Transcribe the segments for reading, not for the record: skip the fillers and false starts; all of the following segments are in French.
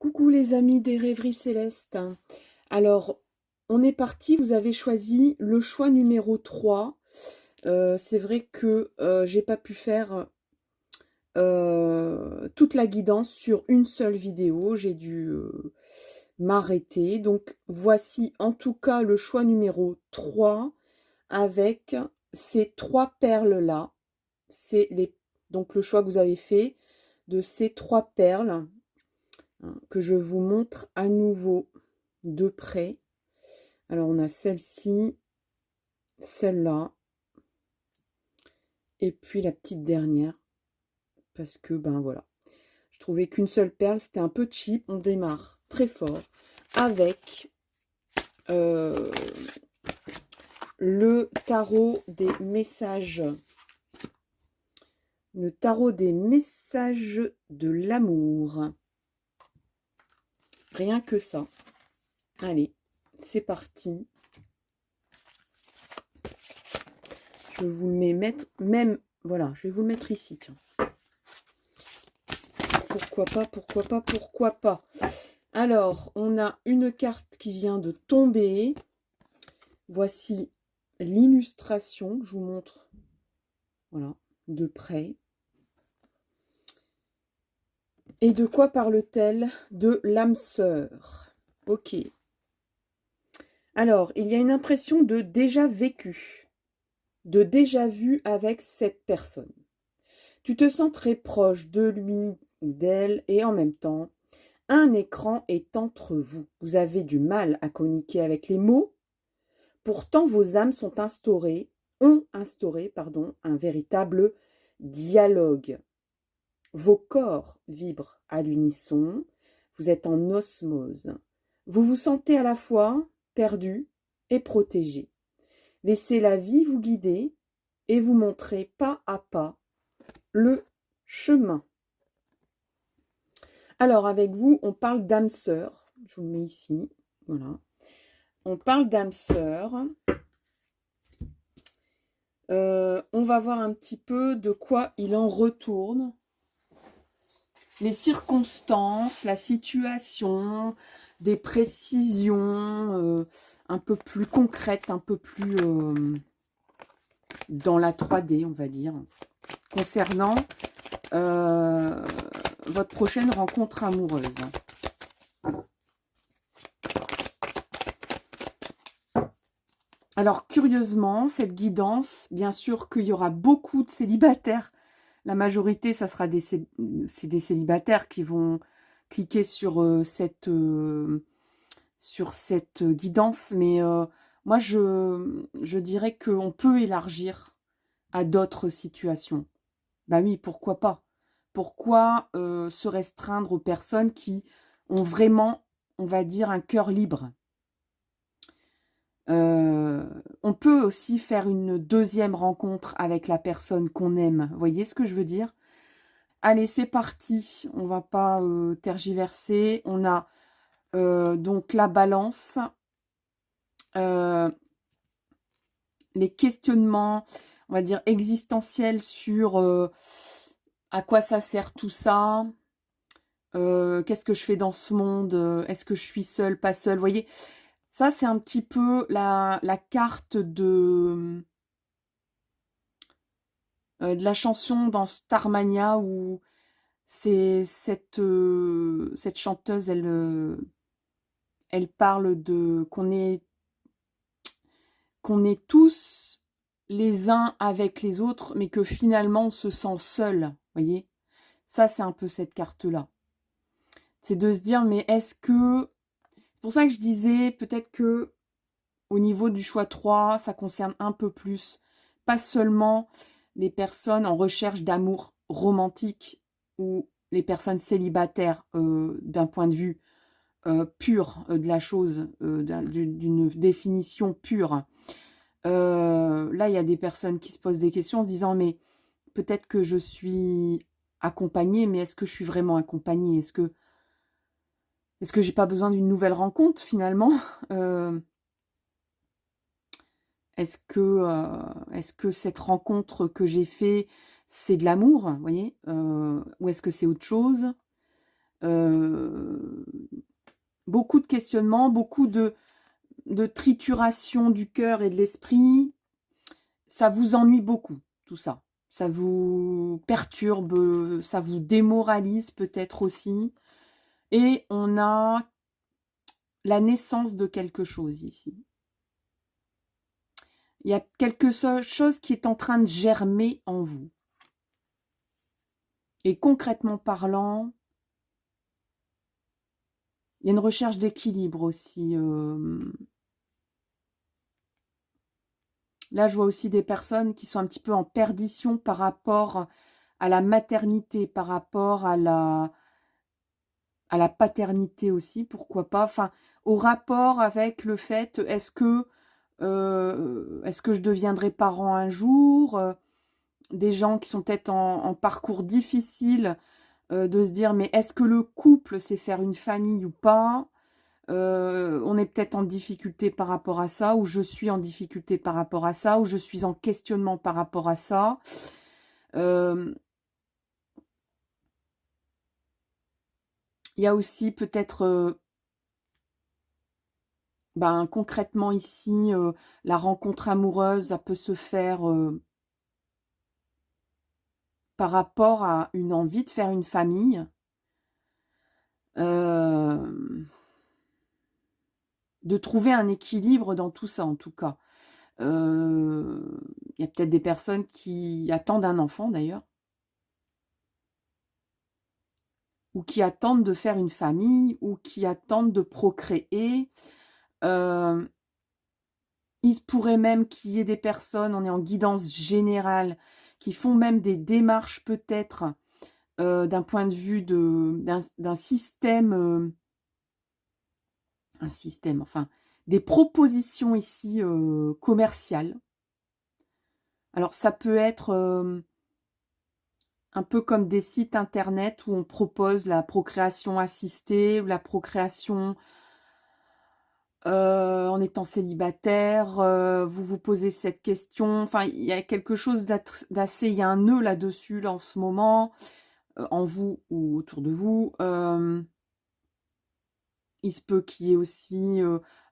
Coucou les amis des rêveries célestes. Alors, on est parti, vous avez choisi le choix numéro 3. C'est vrai que j'ai pas pu faire toute la guidance sur une seule vidéo. J'ai dû m'arrêter. Donc, voici en tout cas le choix numéro 3 avec ces 3 perles-là. Donc le choix que vous avez fait de ces 3 perles que je vous montre à nouveau de près. Alors on a celle-ci, celle-là, et puis la petite dernière, parce que ben voilà, je trouvais qu'une seule perle c'était un peu cheap. On démarre très fort avec le tarot des messages, le tarot des messages de l'amour. Rien que ça. Allez, c'est parti. Je vous le mets même, voilà, je vais vous le mettre ici, tiens. Pourquoi pas, pourquoi pas, pourquoi pas. Alors, on a une carte qui vient de tomber. Voici l'illustration, je vous montre, voilà, de près. Et de quoi parle-t-elle? De l'âme sœur. Ok. Alors, il y a une impression de déjà vécu, de déjà vu avec cette personne. Tu te sens très proche de lui ou d'elle et en même temps, un écran est entre vous. Vous avez du mal à communiquer avec les mots. Pourtant, vos âmes ont instauré un véritable dialogue. Vos corps vibrent à l'unisson. Vous êtes en osmose. Vous vous sentez à la fois perdu et protégé. Laissez la vie vous guider et vous montrer pas à pas le chemin. Alors, avec vous, on parle d'âme sœur. Je vous le mets ici. Voilà. On parle d'âme sœur. On va voir un petit peu de quoi il en retourne. Les circonstances, la situation, des précisions un peu plus concrètes, un peu plus dans la 3D, on va dire, concernant votre prochaine rencontre amoureuse. Alors, curieusement, cette guidance, bien sûr qu'il y aura beaucoup de célibataires. La majorité, ça sera des célibataires qui vont cliquer sur cette guidance. Mais moi, je dirais qu'on peut élargir à d'autres situations. Bah oui, pourquoi pas? Pourquoi se restreindre aux personnes qui ont vraiment, on va dire, un cœur libre? On peut aussi faire une deuxième rencontre avec la personne qu'on aime. Vous voyez ce que je veux dire? Allez, c'est parti. On va pas tergiverser. On a donc la balance. Les questionnements, on va dire, existentiels sur à quoi ça sert tout ça? Qu'est-ce que je fais dans ce monde? Est-ce que je suis seule, pas seule? Vous voyez? Ça, c'est un petit peu la carte de la chanson dans Starmania où c'est cette chanteuse, elle parle de qu'on est tous les uns avec les autres, mais que finalement on se sent seul, voyez? Ça, c'est un peu cette carte-là. C'est de se dire, mais est-ce que... C'est pour ça que je disais, peut-être que au niveau du choix 3, ça concerne un peu plus, pas seulement les personnes en recherche d'amour romantique ou les personnes célibataires d'un point de vue pur de la chose, d'une définition pure. Là, il y a des personnes qui se posent des questions en se disant, mais peut-être que je suis accompagnée, mais est-ce que je suis vraiment accompagnée? Est-ce que j'ai pas besoin d'une nouvelle rencontre finalement? Est-ce que cette rencontre que j'ai fait, c'est de l'amour, vous voyez? Ou est-ce que c'est autre chose? beaucoup de questionnements, beaucoup de trituration du cœur et de l'esprit. Ça vous ennuie beaucoup, tout ça. Ça vous perturbe, ça vous démoralise peut-être aussi. Et on a la naissance de quelque chose ici. Il y a quelque chose qui est en train de germer en vous. Et concrètement parlant, il y a une recherche d'équilibre aussi. Là, je vois aussi des personnes qui sont un petit peu en perdition par rapport à la maternité, par rapport à la paternité aussi, pourquoi pas. Enfin, au rapport avec le fait, est-ce que je deviendrai parent un jour? Des gens qui sont peut-être en parcours difficile, de se dire, mais est-ce que le couple, c'est faire une famille ou pas? On est peut-être en difficulté par rapport à ça, ou je suis en difficulté par rapport à ça, ou je suis en questionnement par rapport à ça. Il y a aussi peut-être, concrètement ici, la rencontre amoureuse, ça peut se faire par rapport à une envie de faire une famille. De trouver un équilibre dans tout ça, en tout cas. Il y a peut-être des personnes qui attendent un enfant, d'ailleurs. Ou qui attendent de faire une famille, ou qui attendent de procréer. Il se pourrait même qu'il y ait des personnes, on est en guidance générale, qui font même des démarches peut-être d'un point de vue d'un système, enfin, des propositions ici commerciales. Alors ça peut être un peu comme des sites internet où on propose la procréation assistée, ou la procréation en étant célibataire, vous vous posez cette question. Enfin, il y a quelque chose d'assez, il y a un nœud là-dessus là, en ce moment, en vous ou autour de vous. Il se peut qu'il y ait aussi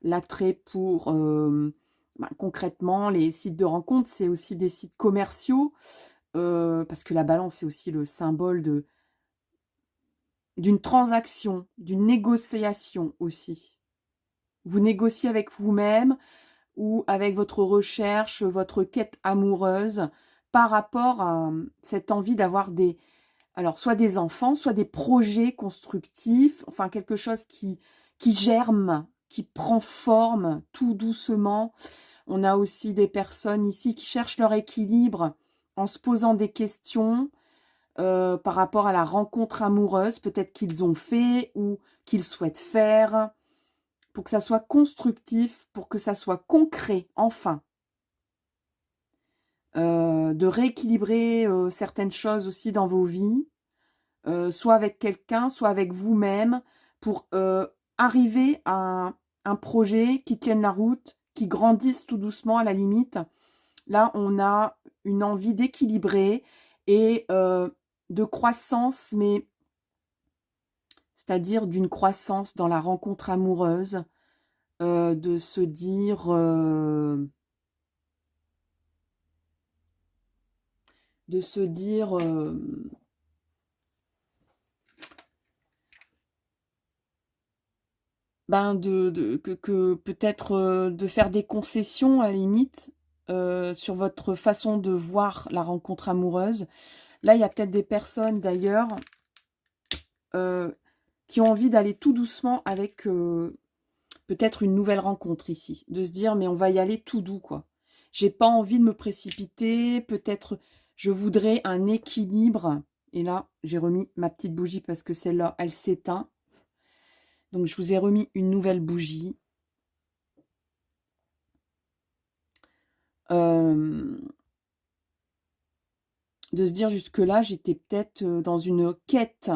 l'attrait pour, concrètement, les sites de rencontres, c'est aussi des sites commerciaux, parce que la balance, c'est aussi le symbole d'une transaction, d'une négociation aussi. Vous négociez avec vous-même ou avec votre recherche, votre quête amoureuse par rapport à cette envie d'avoir alors soit des enfants, soit des projets constructifs, enfin quelque chose qui germe, qui prend forme tout doucement. On a aussi des personnes ici qui cherchent leur équilibre en se posant des questions par rapport à la rencontre amoureuse, peut-être qu'ils ont fait ou qu'ils souhaitent faire, pour que ça soit constructif, pour que ça soit concret, enfin. De rééquilibrer certaines choses aussi dans vos vies, soit avec quelqu'un, soit avec vous-même, pour arriver à un projet qui tienne la route, qui grandisse tout doucement à la limite. Là, on a une envie d'équilibrer et de croissance, mais c'est-à-dire d'une croissance dans la rencontre amoureuse, de se dire... que peut-être de faire des concessions à la limite sur votre façon de voir la rencontre amoureuse. Là, il y a peut-être des personnes d'ailleurs qui ont envie d'aller tout doucement avec peut-être une nouvelle rencontre ici. De se dire, mais on va y aller tout doux, quoi. J'ai pas envie de me précipiter, peut-être je voudrais un équilibre. Et là, j'ai remis ma petite bougie parce que celle-là, elle s'éteint. Donc, je vous ai remis une nouvelle bougie. De se dire jusque-là, j'étais peut-être dans une quête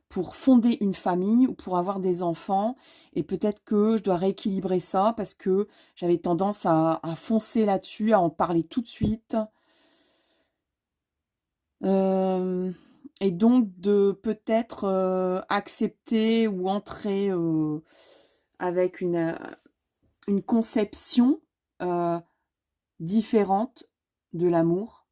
pour fonder une famille ou pour avoir des enfants. Et peut-être que je dois rééquilibrer ça parce que j'avais tendance à foncer là-dessus, à en parler tout de suite. et donc de peut-être accepter ou entrer avec une conception différente de l'amour,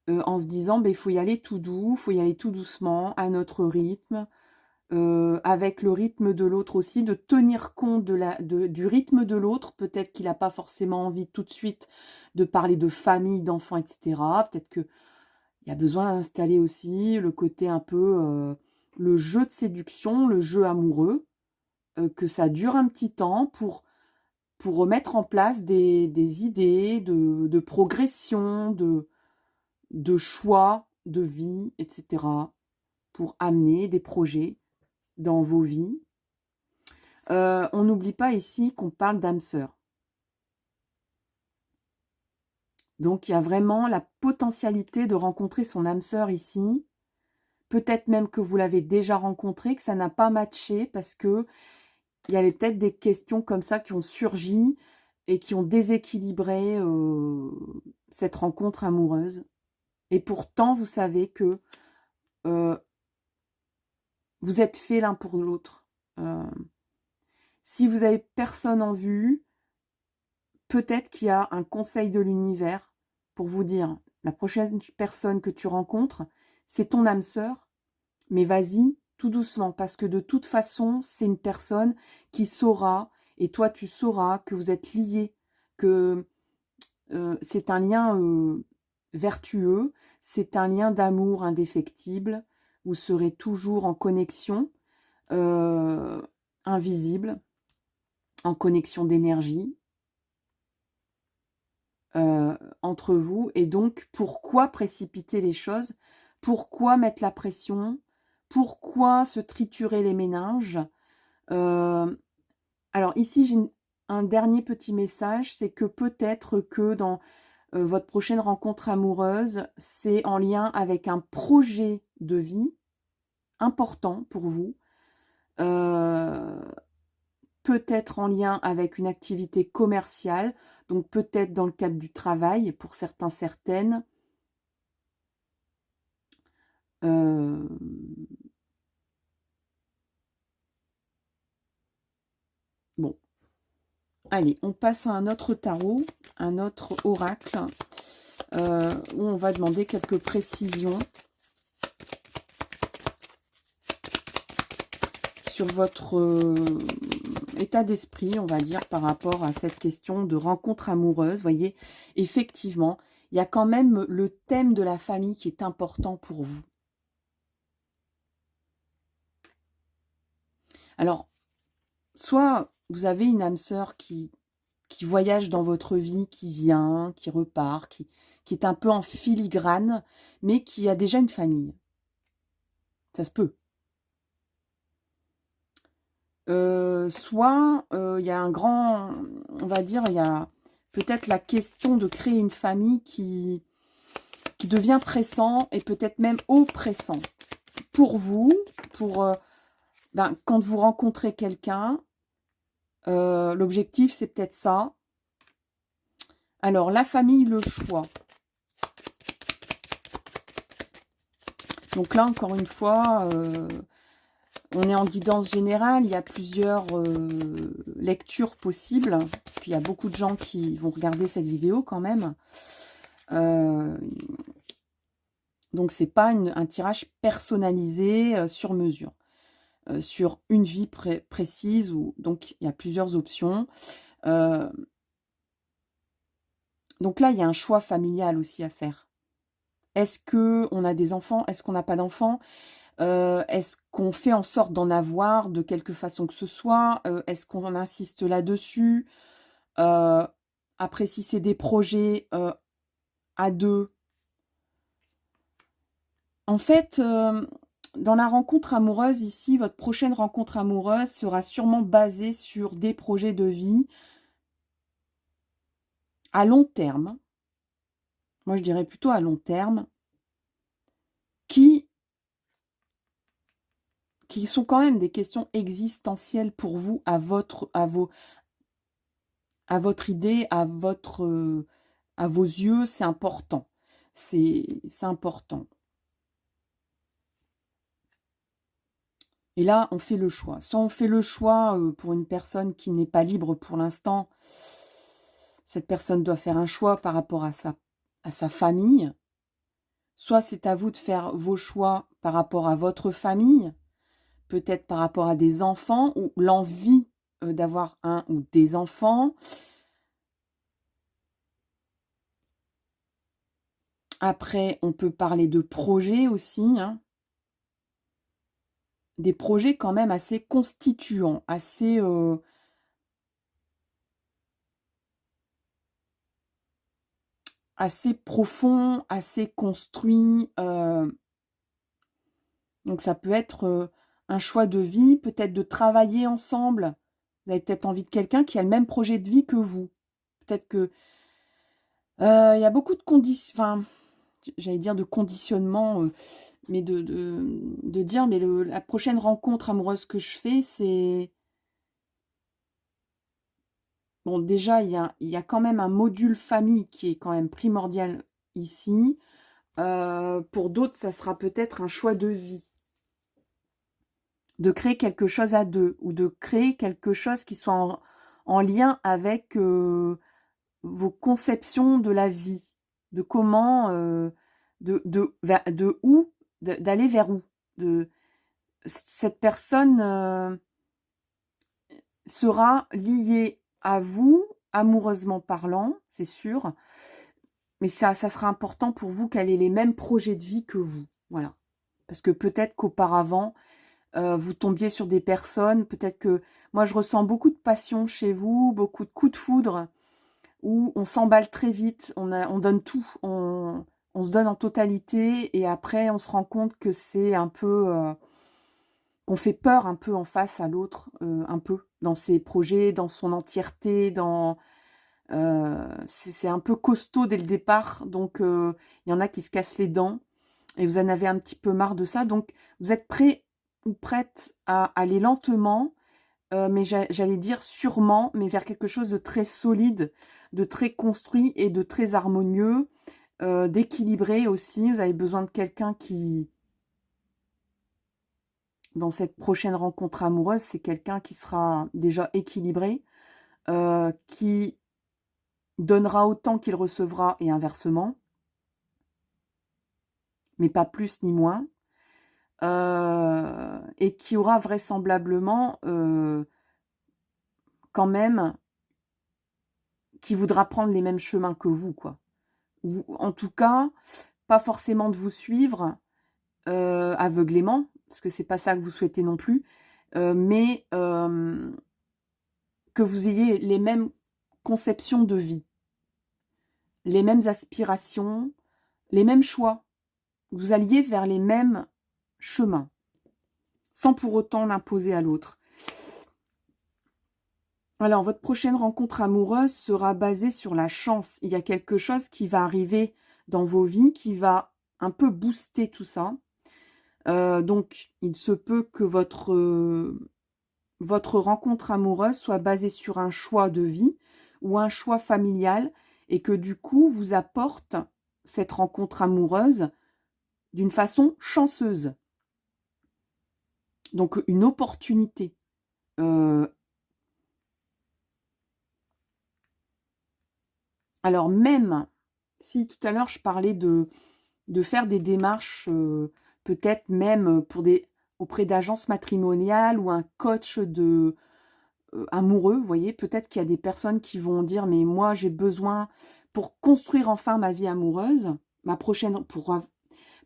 en se disant, il faut y aller tout doux, il faut y aller tout doucement, à notre rythme, avec le rythme de l'autre aussi, de tenir compte du rythme de l'autre. Peut-être qu'il n'a pas forcément envie tout de suite de parler de famille, d'enfants, etc. Peut-être qu'il y a besoin d'installer aussi le côté un peu, le jeu de séduction, le jeu amoureux, que ça dure un petit temps pour remettre en place des idées de progression, de choix de vie, etc. pour amener des projets dans vos vies. On n'oublie pas ici qu'on parle d'âme sœur. Donc, il y a vraiment la potentialité de rencontrer son âme sœur ici. Peut-être même que vous l'avez déjà rencontré, que ça n'a pas matché parce que il y avait peut-être des questions comme ça qui ont surgi et qui ont déséquilibré cette rencontre amoureuse. Et pourtant, vous savez que vous êtes faits l'un pour l'autre. Si vous n'avez personne en vue, peut-être qu'il y a un conseil de l'univers pour vous dire, la prochaine personne que tu rencontres, c'est ton âme sœur, mais vas-y tout doucement, parce que de toute façon, c'est une personne qui saura, et toi tu sauras que vous êtes liés, que c'est un lien vertueux, c'est un lien d'amour indéfectible, vous serez toujours en connexion invisible, en connexion d'énergie entre vous. Et donc, pourquoi précipiter les choses? Pourquoi mettre la pression? Pourquoi se triturer les méninges? Alors ici, j'ai un dernier petit message, c'est que peut-être que dans votre prochaine rencontre amoureuse, c'est en lien avec un projet de vie important pour vous, peut-être en lien avec une activité commerciale, donc peut-être dans le cadre du travail pour certains, certaines. Bon, allez, on passe à un autre tarot, un autre oracle, où on va demander quelques précisions sur votre état d'esprit, on va dire, par rapport à cette question de rencontre amoureuse. Vous voyez, effectivement, il y a quand même le thème de la famille qui est important pour vous. Alors, soit vous avez une âme sœur qui voyage dans votre vie, qui vient, qui repart, qui est un peu en filigrane, mais qui a déjà une famille. Ça se peut. Soit il y a un grand, on va dire, il y a peut-être la question de créer une famille qui devient pressant et peut-être même oppressant pour vous, pour quand vous rencontrez quelqu'un, l'objectif c'est peut-être ça. Alors la famille, le choix. Donc là encore une fois, on est en guidance générale, il y a plusieurs lectures possibles, parce qu'il y a beaucoup de gens qui vont regarder cette vidéo quand même. Donc c'est pas un tirage personnalisé sur mesure, sur une vie précise, donc il y a plusieurs options. Donc là, il y a un choix familial aussi à faire. Est-ce qu'on a des enfants? Est-ce qu'on n'a pas d'enfants? Est-ce qu'on fait en sorte d'en avoir de quelque façon que ce soit? Est-ce qu'on en insiste là-dessus? Après, si c'est des projets à deux. En fait, dans la rencontre amoureuse ici, votre prochaine rencontre amoureuse sera sûrement basée sur des projets de vie à long terme. Moi, je dirais plutôt à long terme, qui sont quand même des questions existentielles pour vous, à votre idée, à vos yeux, c'est important. C'est important. Et là, on fait le choix. Soit on fait le choix pour une personne qui n'est pas libre pour l'instant, cette personne doit faire un choix par rapport à sa famille. Soit c'est à vous de faire vos choix par rapport à votre famille, peut-être par rapport à des enfants, ou l'envie d'avoir un ou des enfants. Après, on peut parler de projets aussi, hein. Des projets quand même assez constituants, assez profonds, assez construits. Donc ça peut être un choix de vie, peut-être de travailler ensemble. Vous avez peut-être envie de quelqu'un qui a le même projet de vie que vous. Peut-être que il y a beaucoup de conditions, enfin, j'allais dire de conditionnement, mais de dire, mais la prochaine rencontre amoureuse que je fais, c'est... Bon, déjà, il y a quand même un module famille qui est quand même primordial ici. Pour d'autres, ça sera peut-être un choix de vie. De créer quelque chose à deux, ou de créer quelque chose qui soit en lien avec vos conceptions de la vie, de comment, de où, d'aller vers où. Cette personne sera liée à vous, amoureusement parlant, c'est sûr, mais ça sera important pour vous qu'elle ait les mêmes projets de vie que vous, voilà. Parce que peut-être qu'auparavant, vous tombiez sur des personnes, peut-être que... Moi, je ressens beaucoup de passion chez vous, beaucoup de coups de foudre, où on s'emballe très vite, on donne tout, on se donne en totalité, et après, on se rend compte que c'est un peu... qu'on fait peur un peu en face à l'autre, un peu, dans ses projets, dans son entièreté, c'est un peu costaud dès le départ, donc il y en a qui se cassent les dents, et vous en avez un petit peu marre de ça, donc vous êtes prêt ou prête à aller lentement, mais j'allais dire sûrement, mais vers quelque chose de très solide, de très construit et de très harmonieux, d'équilibré aussi. Vous avez besoin de quelqu'un qui, dans cette prochaine rencontre amoureuse, c'est quelqu'un qui sera déjà équilibré, qui donnera autant qu'il recevra et inversement, mais pas plus ni moins, et qui aura vraisemblablement quand même, qui voudra prendre les mêmes chemins que vous, quoi. Ou en tout cas, pas forcément de vous suivre aveuglément, parce que c'est pas ça que vous souhaitez non plus, mais que vous ayez les mêmes conceptions de vie, les mêmes aspirations, les mêmes choix. Vous alliez vers les mêmes chemins, sans pour autant l'imposer à l'autre. Alors, votre prochaine rencontre amoureuse sera basée sur la chance. Il y a quelque chose qui va arriver dans vos vies, qui va un peu booster tout ça. Donc, il se peut que votre rencontre amoureuse soit basée sur un choix de vie ou un choix familial, et que du coup, vous apporte cette rencontre amoureuse d'une façon chanceuse. Donc, une opportunité. Alors, même si tout à l'heure, je parlais de faire des démarches, peut-être même auprès d'agences matrimoniales ou un coach amoureux, vous voyez, peut-être qu'il y a des personnes qui vont dire, mais moi j'ai besoin, pour construire enfin ma vie amoureuse,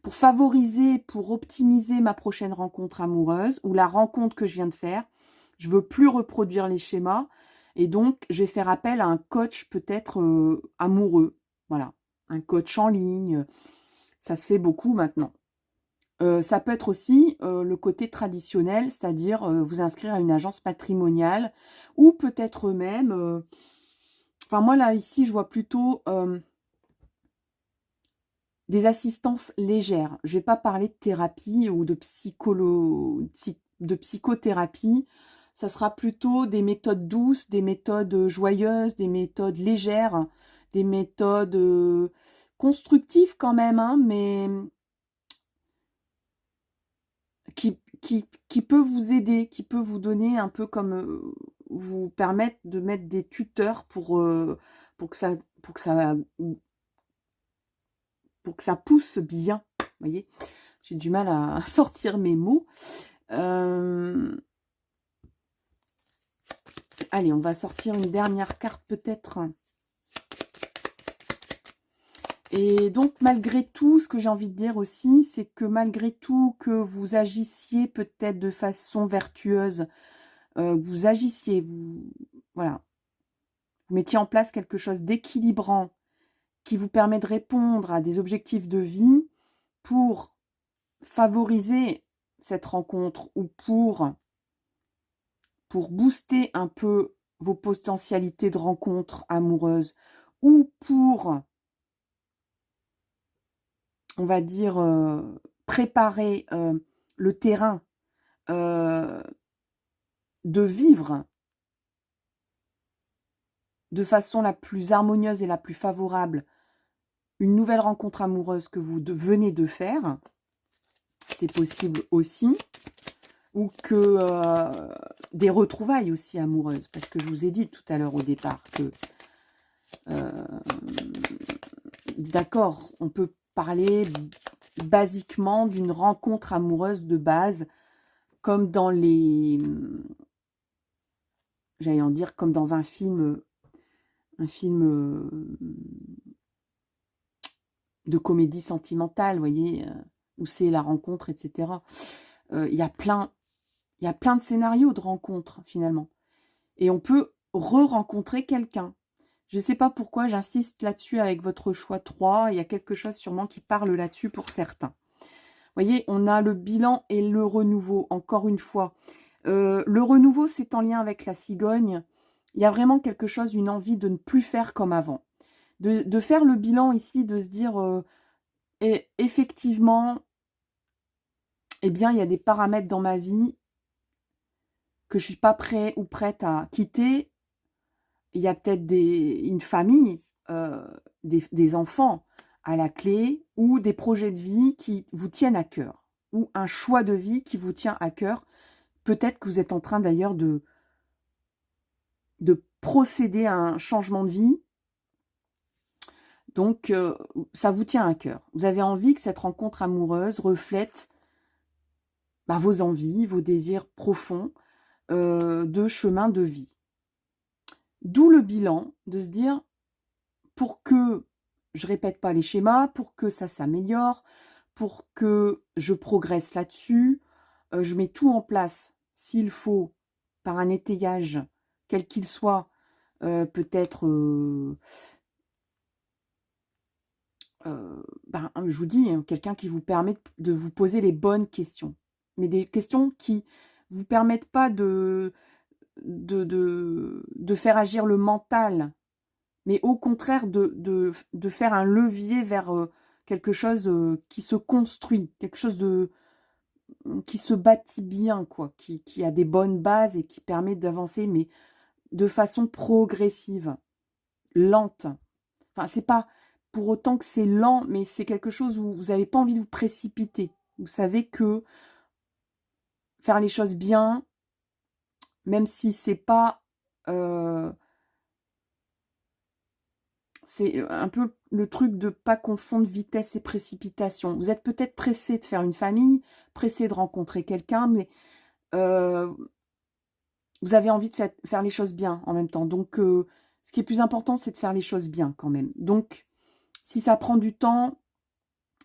pour favoriser, pour optimiser ma prochaine rencontre amoureuse, ou la rencontre que je viens de faire, je veux plus reproduire les schémas, et donc je vais faire appel à un coach peut-être amoureux, voilà, un coach en ligne, ça se fait beaucoup maintenant. Ça peut être aussi le côté traditionnel, c'est-à-dire vous inscrire à une agence matrimoniale, ou peut-être même... Enfin, moi, là, ici, je vois plutôt des assistances légères. Je ne vais pas parler de thérapie ou de psychothérapie. Ça sera plutôt des méthodes douces, des méthodes joyeuses, des méthodes légères, des méthodes constructif quand même, hein, mais qui peut vous aider, qui peut vous donner un peu comme, vous permettre de mettre des tuteurs pour que ça pour que ça pour que ça pousse bien, vous voyez? J'ai du mal à sortir mes mots. Allez, on va sortir une dernière carte peut-être. Et donc, malgré tout, ce que j'ai envie de dire aussi, c'est que malgré tout que vous agissiez peut-être de façon vertueuse, vous agissiez, voilà, vous mettiez en place quelque chose d'équilibrant qui vous permet de répondre à des objectifs de vie pour favoriser cette rencontre ou pour booster un peu vos potentialités de rencontre amoureuse ou pour, on va dire, préparer le terrain de vivre de façon la plus harmonieuse et la plus favorable une nouvelle rencontre amoureuse que vous venez de faire, c'est possible aussi, ou que des retrouvailles aussi amoureuses, parce que je vous ai dit tout à l'heure au départ que, d'accord, on peut parler basiquement d'une rencontre amoureuse de base, comme dans les, j'allais en dire, comme dans un film de comédie sentimentale, vous voyez, où c'est la rencontre, etc. Il y a plein de scénarios de rencontres, finalement. Et on peut re-rencontrer quelqu'un. Je ne sais pas pourquoi j'insiste là-dessus avec votre choix 3. Il y a quelque chose sûrement qui parle là-dessus pour certains. Vous voyez, on a le bilan et le renouveau, encore une fois. Le renouveau, c'est en lien avec la cigogne. Il y a vraiment quelque chose, une envie de ne plus faire comme avant. De faire le bilan ici, de se dire, et effectivement, eh bien, il y a des paramètres dans ma vie que je ne suis pas prêt ou prête à quitter. Il y a peut-être une famille, des enfants à la clé, ou des projets de vie qui vous tiennent à cœur, ou un choix de vie qui vous tient à cœur. Peut-être que vous êtes en train d'ailleurs de procéder à un changement de vie. Donc, ça vous tient à cœur. Vous avez envie que cette rencontre amoureuse reflète vos envies, vos désirs profonds de chemin de vie. D'où le bilan, de se dire, pour que je répète pas les schémas, pour que ça s'améliore, pour que je progresse là-dessus, je mets tout en place, s'il faut, par un étayage, quel qu'il soit, peut-être, je vous dis, hein, quelqu'un qui vous permet de vous poser les bonnes questions. Mais des questions qui vous permettent pas de faire agir le mental, mais au contraire de faire un levier vers quelque chose qui se construit, quelque chose qui se bâtit bien, quoi, qui a des bonnes bases et qui permet d'avancer, mais de façon progressive, lente. Enfin, c'est pas pour autant que c'est lent, mais c'est quelque chose où vous n'avez pas envie de vous précipiter. Vous savez que faire les choses bien, même si c'est pas... c'est un peu le truc de ne pas confondre vitesse et précipitation. Vous êtes peut-être pressé de faire une famille, pressé de rencontrer quelqu'un, mais vous avez envie de faire les choses bien en même temps. Donc, ce qui est plus important, c'est de faire les choses bien quand même. Donc, si ça prend du temps,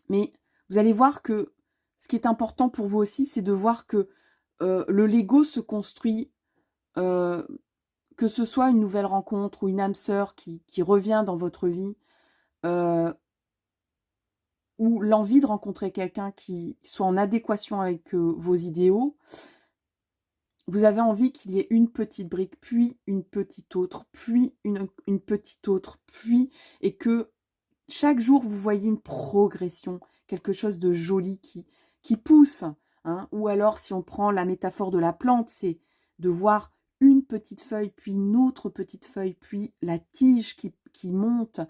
mais vous allez voir que ce qui est important pour vous aussi, c'est de voir que le Lego se construit, que ce soit une nouvelle rencontre ou une âme sœur qui revient dans votre vie, ou l'envie de rencontrer quelqu'un qui soit en adéquation avec vos idéaux, vous avez envie qu'il y ait une petite brique, puis une petite autre, puis une petite autre, puis, et que chaque jour, vous voyez une progression, quelque chose de joli qui pousse. Hein. Ou alors, si on prend la métaphore de la plante, c'est de voir une petite feuille, puis une autre petite feuille, puis la tige qui monte,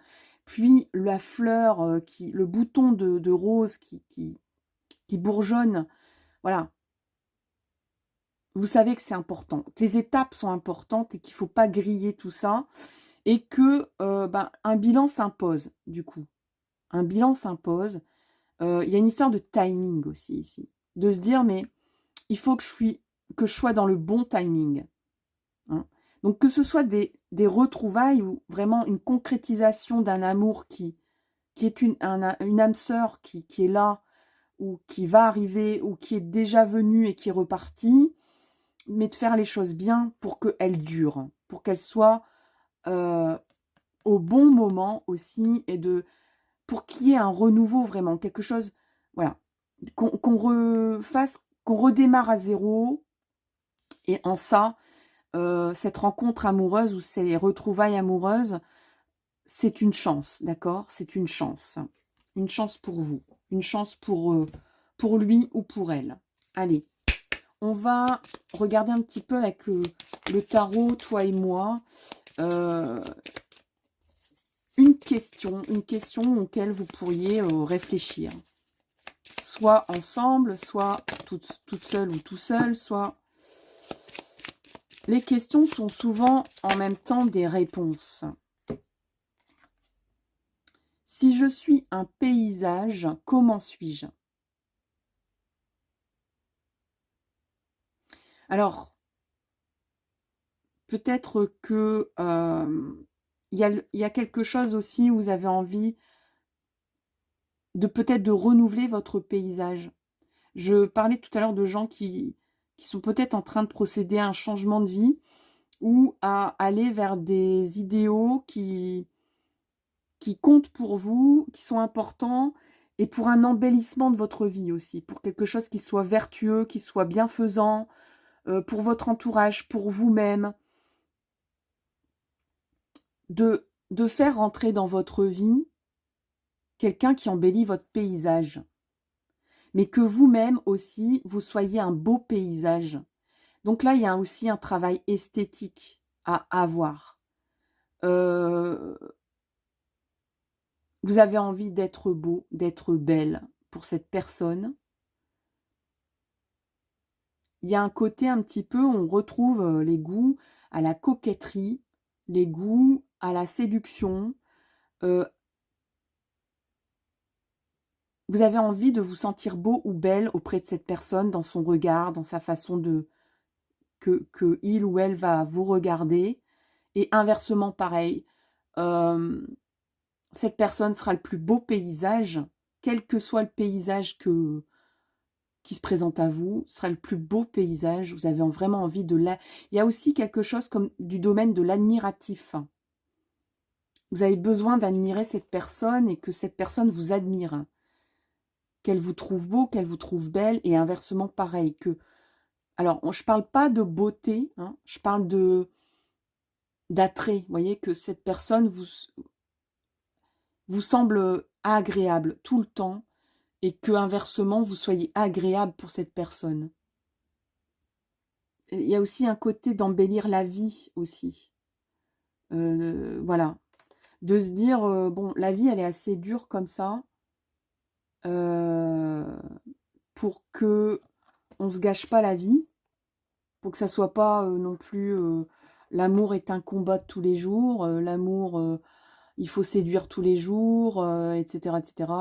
puis la fleur, le bouton de rose qui bourgeonne, voilà. Vous savez que c'est important, que les étapes sont importantes et qu'il ne faut pas griller tout ça et que ben, un bilan s'impose, du coup. Un bilan s'impose. Il y a une histoire de timing aussi ici. De se dire, mais il faut que je sois dans le bon timing. Hein. Donc que ce soit des retrouvailles ou vraiment une concrétisation d'un amour qui est une âme sœur qui est là, ou qui va arriver, ou qui est déjà venue et qui est repartie, mais de faire les choses bien pour qu'elles durent, pour qu'elles soient au bon moment aussi, et pour qu'il y ait un renouveau vraiment, quelque chose, voilà, qu'on refasse, qu'on redémarre à zéro, et en ça, cette rencontre amoureuse ou ces retrouvailles amoureuses, c'est une chance, d'accord? C'est une chance pour vous, une chance pour lui ou pour elle. Allez, on va regarder un petit peu avec le tarot, toi et moi, une question auquel vous pourriez réfléchir. Soit ensemble, soit toute seule ou tout seul, soit... Les questions sont souvent en même temps des réponses. Si je suis un paysage, comment suis-je? Alors, peut-être que il y a quelque chose aussi où vous avez envie de peut-être de renouveler votre paysage. Je parlais tout à l'heure de gens qui sont peut-être en train de procéder à un changement de vie ou à aller vers des idéaux qui comptent pour vous, qui sont importants, et pour un embellissement de votre vie aussi, pour quelque chose qui soit vertueux, qui soit bienfaisant, pour votre entourage, pour vous-même, de faire rentrer dans votre vie quelqu'un qui embellit votre paysage, mais que vous-même aussi, vous soyez un beau paysage. Donc là, il y a aussi un travail esthétique à avoir. Vous avez envie d'être beau, d'être belle pour cette personne. Il y a un côté un petit peu, on retrouve les goûts à la coquetterie, les goûts à la séduction. Vous avez envie de vous sentir beau ou belle auprès de cette personne, dans son regard, dans sa façon de que il ou elle va vous regarder. Et inversement, pareil. Cette personne sera le plus beau paysage, quel que soit le paysage qui se présente à vous, sera le plus beau paysage. Vous avez vraiment envie de la... Il y a aussi quelque chose comme du domaine de l'admiratif. Vous avez besoin d'admirer cette personne et que cette personne vous admire. Qu'elle vous trouve beau, qu'elle vous trouve belle, et inversement pareil. Alors, je ne parle pas de beauté, hein, je parle d'attrait. Vous voyez, que cette personne vous semble agréable tout le temps, et que inversement vous soyez agréable pour cette personne. Il y a aussi un côté d'embellir la vie aussi. Voilà. De se dire, bon, la vie elle est assez dure comme ça, pour que on se gâche pas la vie, pour que ça soit pas non plus l'amour est un combat de tous les jours, l'amour il faut séduire tous les jours, etc. etc.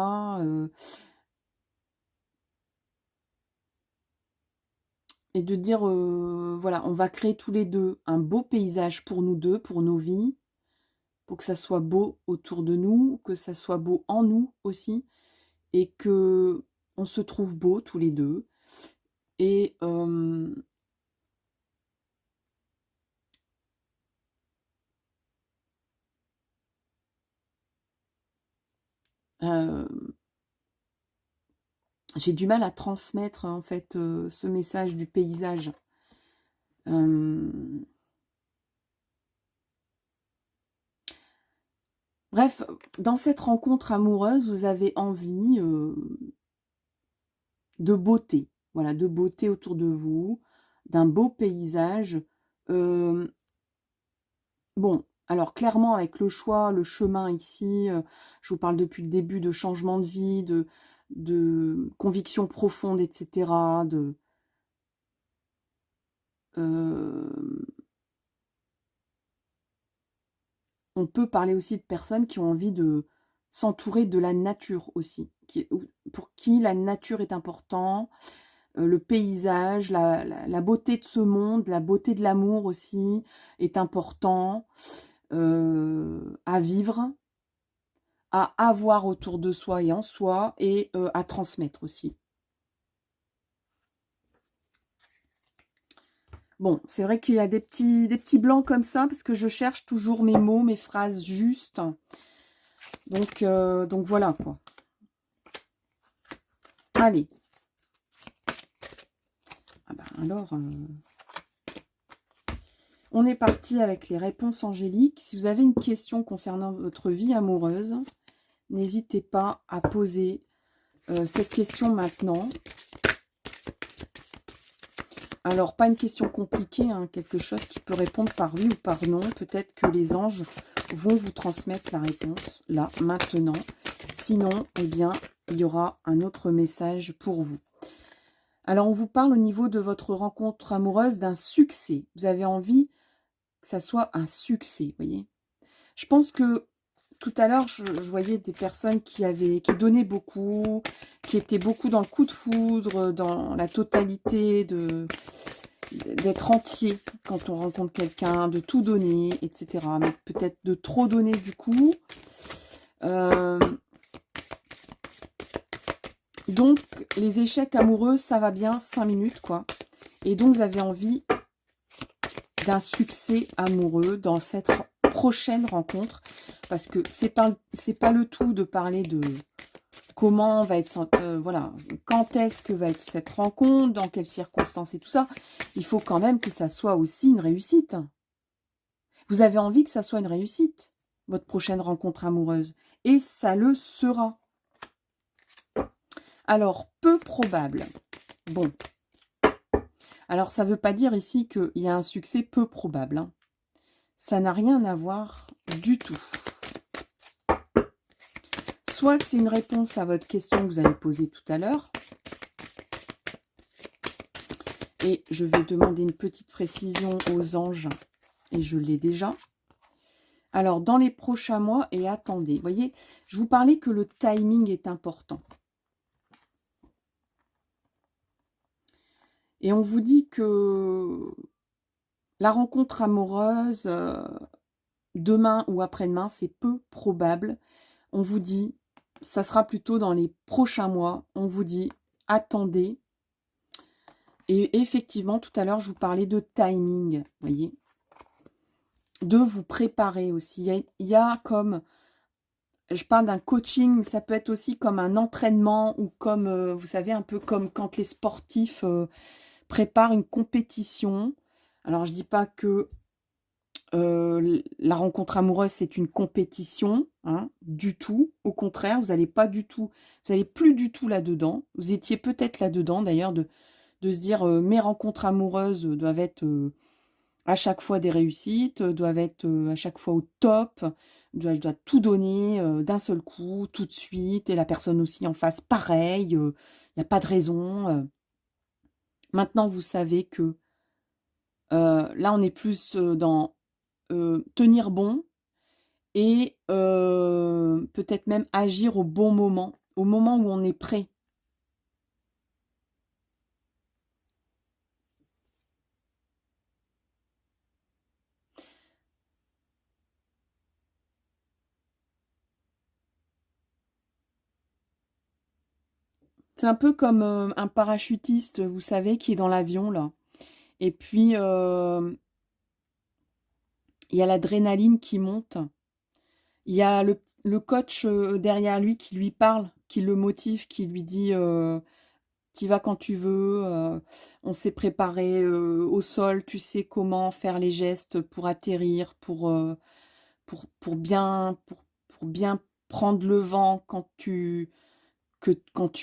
Et de dire, voilà, on va créer tous les deux un beau paysage pour nous deux, pour nos vies, pour que ça soit beau autour de nous, que ça soit beau en nous aussi, et que on se trouve beau tous les deux. Et j'ai du mal à transmettre en fait ce message du paysage. Bref, dans cette rencontre amoureuse, vous avez envie de beauté, voilà, de beauté autour de vous, d'un beau paysage. Bon, Alors clairement, avec le choix, le chemin ici, je vous parle depuis le début de changement de vie, de conviction profonde, etc. On peut parler aussi de personnes qui ont envie de s'entourer de la nature aussi, pour qui la nature est important, le paysage, la beauté de ce monde, la beauté de l'amour aussi est important à vivre, à avoir autour de soi et en soi, et à transmettre aussi. Bon, c'est vrai qu'il y a des petits blancs comme ça, parce que je cherche toujours mes mots, mes phrases justes. Donc voilà, quoi. Allez. Ah bah alors, on est parti avec les réponses angéliques. Si vous avez une question concernant votre vie amoureuse, n'hésitez pas à poser cette question maintenant. Alors, pas une question compliquée, hein, quelque chose qui peut répondre par oui ou par non. Peut-être que les anges vont vous transmettre la réponse, là, maintenant. Sinon, eh bien, il y aura un autre message pour vous. Alors, on vous parle au niveau de votre rencontre amoureuse d'un succès. Vous avez envie que ça soit un succès, vous voyez. Je pense que tout à l'heure, je voyais des personnes qui donnaient beaucoup, qui étaient beaucoup dans le coup de foudre, dans la totalité d'être entier quand on rencontre quelqu'un, de tout donner, etc. Mais peut-être de trop donner du coup. Donc, les échecs amoureux, ça va bien, 5 minutes, quoi. Et donc, vous avez envie d'un succès amoureux dans cette prochaine rencontre, parce que c'est pas le tout de parler de comment va être voilà, quand est-ce que va être cette rencontre, dans quelles circonstances et tout ça. Il faut quand même que ça soit aussi une réussite. Vous avez envie que ça soit une réussite, votre prochaine rencontre amoureuse, et ça le sera. Alors, peu probable. Bon. Alors, ça ne veut pas dire ici qu'il y a un succès peu probable, hein. Ça n'a rien à voir du tout. Soit c'est une réponse à votre question que vous avez posée tout à l'heure. Et je vais demander une petite précision aux anges. Et je l'ai déjà. Alors, dans les prochains mois, et attendez. Vous voyez, je vous parlais que le timing est important. Et on vous dit que la rencontre amoureuse, demain ou après-demain, c'est peu probable. On vous dit, ça sera plutôt dans les prochains mois. On vous dit, attendez. Et effectivement, tout à l'heure, je vous parlais de timing, vous voyez. De vous préparer aussi. Il y a comme, je parle d'un coaching, ça peut être aussi comme un entraînement ou comme, vous savez, un peu comme quand les sportifs préparent une compétition. Alors, je dis pas que la rencontre amoureuse, c'est une compétition, hein, du tout. Au contraire, vous n'allez pas du tout, vous n'allez plus du tout là-dedans. Vous étiez peut-être là-dedans, d'ailleurs, de se dire mes rencontres amoureuses doivent être à chaque fois des réussites, doivent être à chaque fois au top. Je dois tout donner d'un seul coup, tout de suite, et la personne aussi en face, pareil. Il n'y a pas de raison. Maintenant, vous savez que là, on est plus dans tenir bon et peut-être même agir au bon moment, au moment où on est prêt. C'est un peu comme un parachutiste, vous savez, qui est dans l'avion, là. Et puis, il y a l'adrénaline qui monte. Il y a le coach derrière lui qui lui parle, qui le motive, qui lui dit t'y vas quand tu veux, on s'est préparé au sol, tu sais comment faire les gestes pour atterrir, pour bien prendre le vent quand tu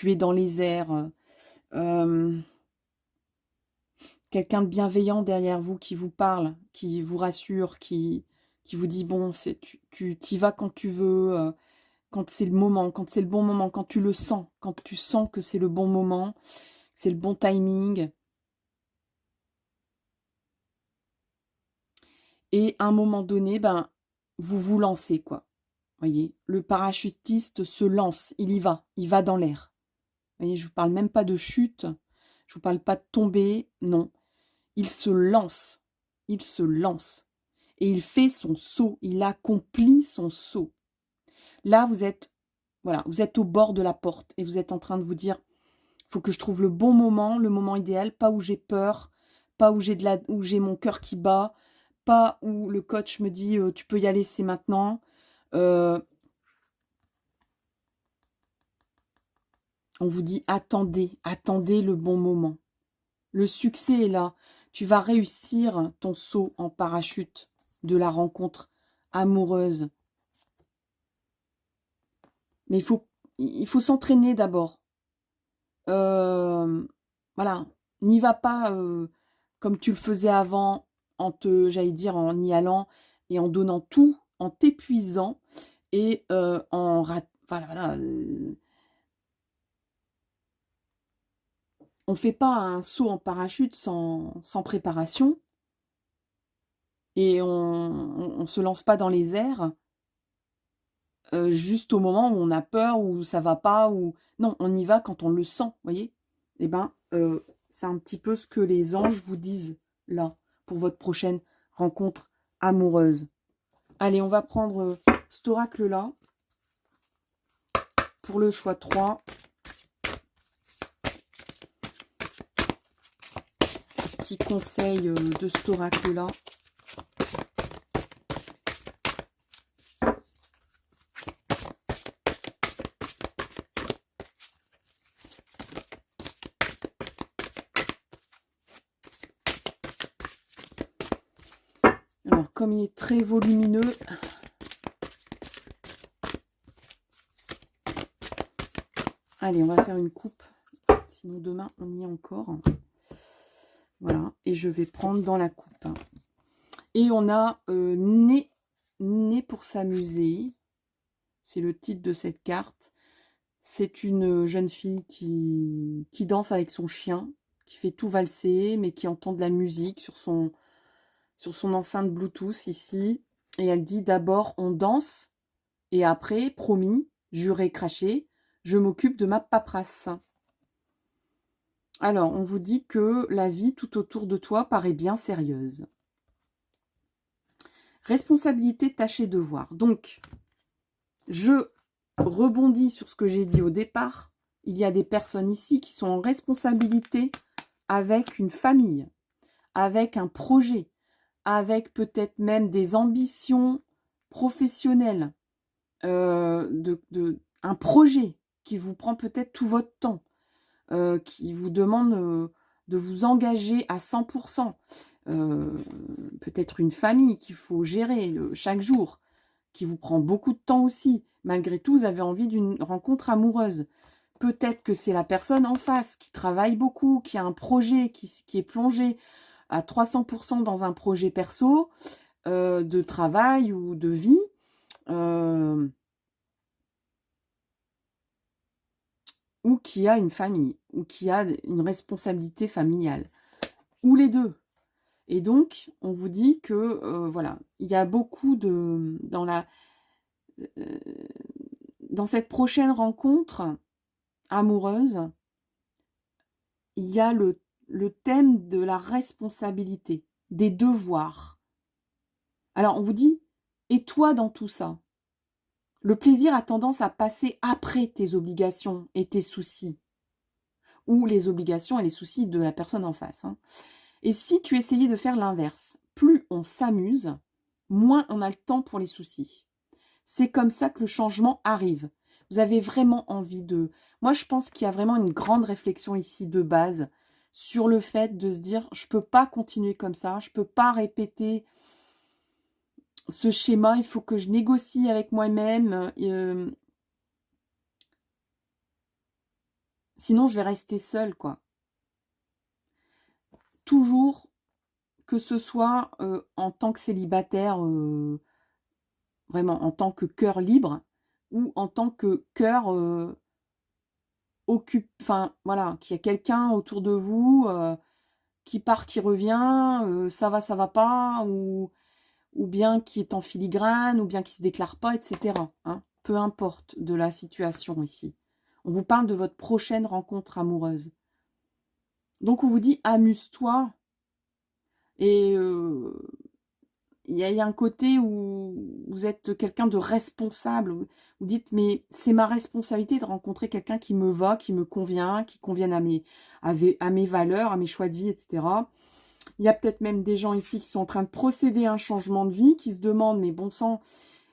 es dans les airs. Quelqu'un de bienveillant derrière vous qui vous parle, qui vous rassure, qui qui vous dit, bon, tu t'y vas quand tu veux, quand c'est le moment, quand c'est le bon moment, quand tu le sens, quand tu sens que c'est le bon moment, c'est le bon timing. Et à un moment donné, ben, vous vous lancez, quoi. Voyez, le parachutiste se lance, il va dans l'air. Voyez, je vous parle même pas de chute, je vous parle pas de tomber, non. Il se lance, il se lance. Et il fait son saut, il accomplit son saut. Là, vous êtes, voilà, vous êtes au bord de la porte et vous êtes en train de vous dire, il faut que je trouve le bon moment, le moment idéal, pas où j'ai peur, pas où j'ai mon cœur qui bat, pas où le coach me dit tu peux y aller, c'est maintenant. On vous dit attendez, attendez le bon moment. Le succès est là. Tu vas réussir ton saut en parachute de la rencontre amoureuse. Mais il faut s'entraîner d'abord. Voilà, n'y va pas comme tu le faisais avant, j'allais dire, en y allant et en donnant tout, en t'épuisant et voilà, on fait pas un saut en parachute sans préparation et on se lance pas dans les airs juste au moment où on a peur, ou ça va pas, ou non, on y va quand on le sent, vous voyez. Eh ben, c'est un petit peu ce que les anges vous disent là pour votre prochaine rencontre amoureuse. Allez, on va prendre cet oracle là pour le choix 3. Petit conseil de cet oracle là. Alors, comme il est très volumineux, allez, on va faire une coupe. Sinon, demain, on y est encore. Voilà, et je vais prendre dans la coupe. Et on a né pour s'amuser. C'est le titre de cette carte. C'est une jeune fille qui danse avec son chien, qui fait tout valser, mais qui entend de la musique sur son enceinte Bluetooth ici. Et elle dit d'abord on danse, et après, promis, juré, craché, je m'occupe de ma paperasse. Alors, on vous dit que la vie tout autour de toi paraît bien sérieuse. Responsabilité, tâche et devoir. Donc, je rebondis sur ce que j'ai dit au départ. Il y a des personnes ici qui sont en responsabilité avec une famille, avec un projet, avec peut-être même des ambitions professionnelles, un projet qui vous prend peut-être tout votre temps, qui vous demande de vous engager à 100%. Peut-être une famille qu'il faut gérer chaque jour, qui vous prend beaucoup de temps aussi. Malgré tout, vous avez envie d'une rencontre amoureuse. Peut-être que c'est la personne en face qui travaille beaucoup, qui a un projet, qui est plongé à 300% dans un projet perso, de travail ou de vie. Ou qui a une famille, ou qui a une responsabilité familiale, ou les deux. Et donc, on vous dit que, voilà, il y a beaucoup de... Dans cette prochaine rencontre amoureuse, il y a le thème de la responsabilité, des devoirs. Alors, on vous dit, et toi dans tout ça? Le plaisir a tendance à passer après tes obligations et tes soucis, ou les obligations et les soucis de la personne en face. Et si tu essayais de faire l'inverse, plus on s'amuse, moins on a le temps pour les soucis. C'est comme ça que le changement arrive. Vous avez vraiment envie de... Moi, je pense qu'il y a vraiment une grande réflexion ici de base sur le fait de se dire, je ne peux pas continuer comme ça, je ne peux pas répéter ce schéma, il faut que je négocie avec moi-même. Sinon, je vais rester seule, quoi. Toujours, que ce soit en tant que célibataire vraiment, en tant que cœur libre ou en tant que cœur enfin, voilà, qu'il y a quelqu'un autour de vous qui part, qui revient, ça va pas, ou bien qui est en filigrane, ou bien qui se déclare pas, etc. Hein. Peu importe de la situation ici. On vous parle de votre prochaine rencontre amoureuse. Donc on vous dit amuse-toi. Et il y a un côté où vous êtes quelqu'un de responsable. Vous dites, mais c'est ma responsabilité de rencontrer quelqu'un qui me va, qui me convient, qui convienne à mes valeurs, à mes choix de vie, etc. Il y a peut-être même des gens ici qui sont en train de procéder à un changement de vie, qui se demandent, mais bon sang,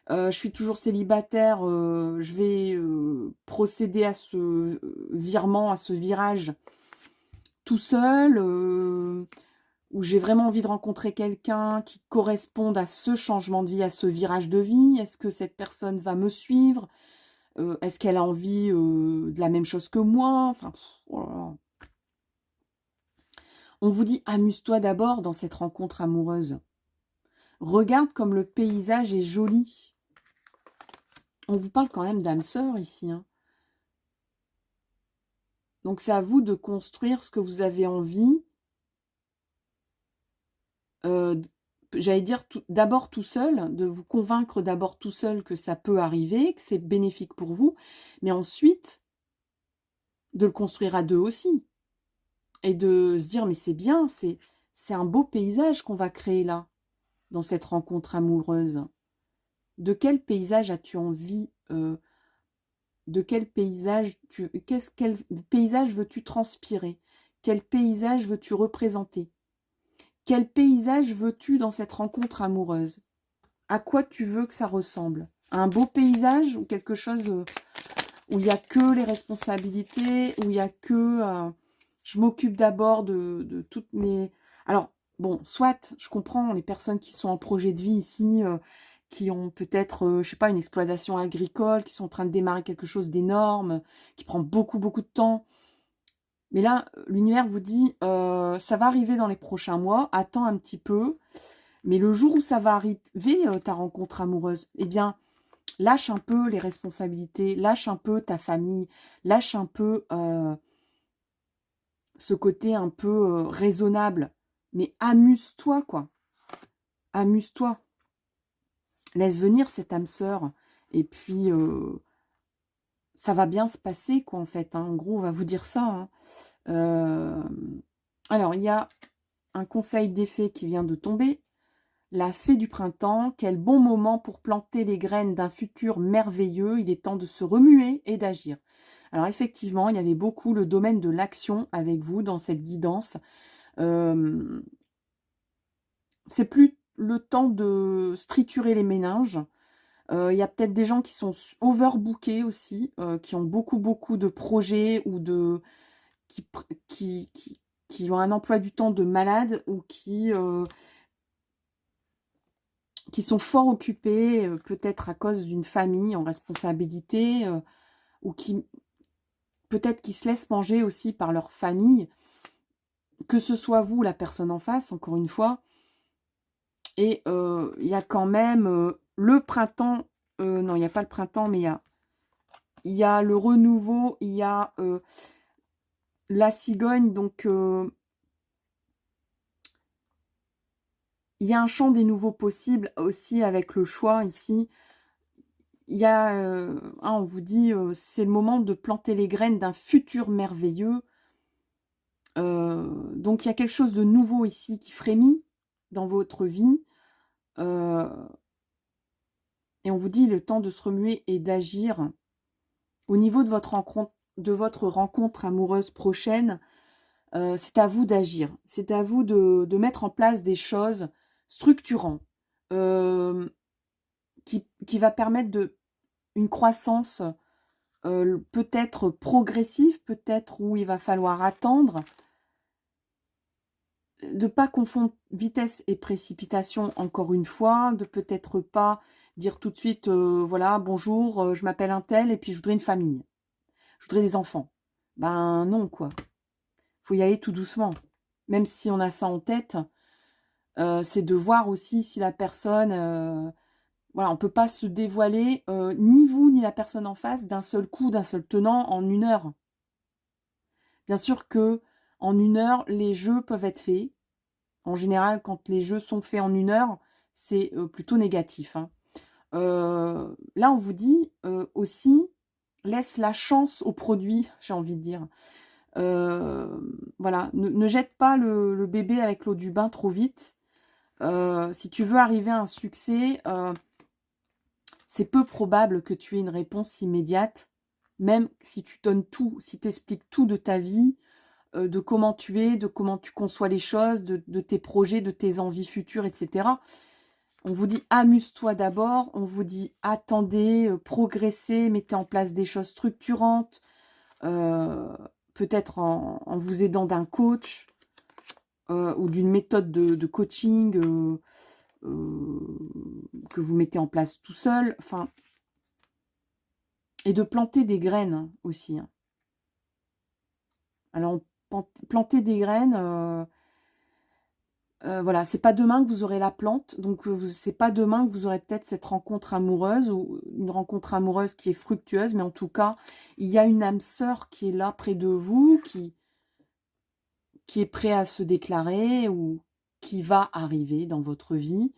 je suis toujours célibataire, je vais procéder à ce virement, à ce virage tout seul, où j'ai vraiment envie de rencontrer quelqu'un qui corresponde à ce changement de vie, à ce virage de vie. Est-ce que cette personne va me suivre? Est-ce qu'elle a envie de la même chose que moi? Enfin, oh là là. On vous dit, amuse-toi d'abord dans cette rencontre amoureuse. Regarde comme le paysage est joli. On vous parle quand même d'âme sœur ici. Hein. Donc c'est à vous de construire ce que vous avez envie. J'allais dire d'abord tout seul, de vous convaincre d'abord tout seul que ça peut arriver, que c'est bénéfique pour vous, mais ensuite de le construire à deux aussi. Et de se dire, mais c'est bien, c'est un beau paysage qu'on va créer là, dans cette rencontre amoureuse. De quel paysage as-tu envie de quel paysage quel paysage veux-tu transpirer? Quel paysage veux-tu représenter? Quel paysage veux-tu dans cette rencontre amoureuse? À quoi tu veux que ça ressemble? À un beau paysage ou quelque chose où il n'y a que les responsabilités, où il n'y a que je m'occupe d'abord de toutes mes... Alors, bon, soit, je comprends les personnes qui sont en projet de vie ici, qui ont peut-être, je sais pas, une exploitation agricole, qui sont en train de démarrer quelque chose d'énorme, qui prend beaucoup, beaucoup de temps. Mais là, l'univers vous dit, ça va arriver dans les prochains mois, attends un petit peu. Mais le jour où ça va arriver, ta rencontre amoureuse, eh bien, lâche un peu les responsabilités, lâche un peu ta famille, lâche un peu ce côté un peu raisonnable. Mais amuse-toi, quoi. Amuse-toi. Laisse venir cette âme sœur. Et puis, ça va bien se passer, quoi, en fait. Hein. En gros, on va vous dire ça. Hein. Alors, il y a un conseil d'effet qui vient de tomber. La fée du printemps, quel bon moment pour planter les graines d'un futur merveilleux. Il est temps de se remuer et d'agir. Alors effectivement, il y avait beaucoup le domaine de l'action avec vous dans cette guidance. C'est plus le temps de striturer les méninges. Il y a peut-être des gens qui sont overbookés aussi, qui ont beaucoup, beaucoup de projets ou qui, qui ont un emploi du temps de malade ou qui sont fort occupés, peut-être à cause d'une famille en responsabilité, ou qui peut-être qui se laissent manger aussi par leur famille, que ce soit vous, la personne en face, encore une fois. Et il y a quand même le printemps, non, il n'y a pas le printemps, mais il y a le renouveau, il y a la cigogne, donc il y a un champ des nouveaux possibles aussi avec le choix ici. Il y a, on vous dit, c'est le moment de planter les graines d'un futur merveilleux. Donc il y a quelque chose de nouveau ici qui frémit dans votre vie. Et on vous dit le temps de se remuer et d'agir. Au niveau de votre rencontre amoureuse prochaine, c'est à vous d'agir. C'est à vous de mettre en place des choses structurantes qui va permettre une croissance peut-être progressive, peut-être où il va falloir attendre. De ne pas confondre vitesse et précipitation, encore une fois, de peut-être pas dire tout de suite, voilà, bonjour, je m'appelle un tel, et puis je voudrais une famille. Je voudrais des enfants. Ben non, quoi. Faut y aller tout doucement. Même si on a ça en tête, c'est de voir aussi si la personne voilà, on ne peut pas se dévoiler, ni vous, ni la personne en face, d'un seul coup, d'un seul tenant, en 1 heure. Bien sûr que en 1 heure, les jeux peuvent être faits. En général, quand les jeux sont faits en 1 heure, c'est plutôt négatif, hein. Là, on vous dit aussi, laisse la chance au produit, j'ai envie de dire. Voilà, ne jette pas le bébé avec l'eau du bain trop vite. Si tu veux arriver à un succès, c'est peu probable que tu aies une réponse immédiate, même si tu donnes tout, si tu expliques tout de ta vie, de comment tu es, de comment tu conçois les choses, de tes projets, de tes envies futures, etc. On vous dit amuse-toi d'abord, on vous dit attendez, progressez, mettez en place des choses structurantes, peut-être en vous aidant d'un coach ou d'une méthode de coaching que vous mettez en place tout seul. Enfin, et de planter des graines aussi, hein. Alors, planter des graines, voilà, c'est pas demain que vous aurez la plante, donc c'est pas demain que vous aurez peut-être cette rencontre amoureuse ou une rencontre amoureuse qui est fructueuse, mais en tout cas, il y a une âme sœur qui est là près de vous, qui est prêt à se déclarer ou qui va arriver dans votre vie,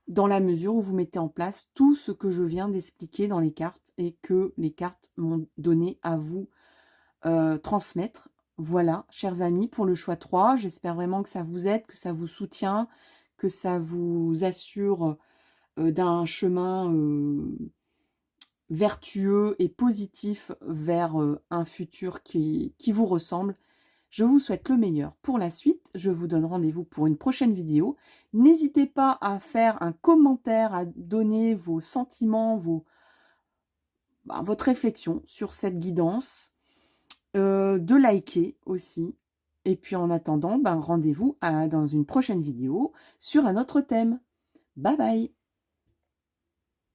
dans la mesure où vous mettez en place tout ce que je viens d'expliquer dans les cartes et que les cartes m'ont donné à vous transmettre. Voilà, chers amis, pour le choix 3, j'espère vraiment que ça vous aide, que ça vous soutient, que ça vous assure d'un chemin vertueux et positif vers un futur qui vous ressemble. Je vous souhaite le meilleur pour la suite. Je vous donne rendez-vous pour une prochaine vidéo. N'hésitez pas à faire un commentaire, à donner vos sentiments, votre réflexion sur cette guidance. De liker aussi. Et puis en attendant, rendez-vous dans une prochaine vidéo sur un autre thème. Bye bye!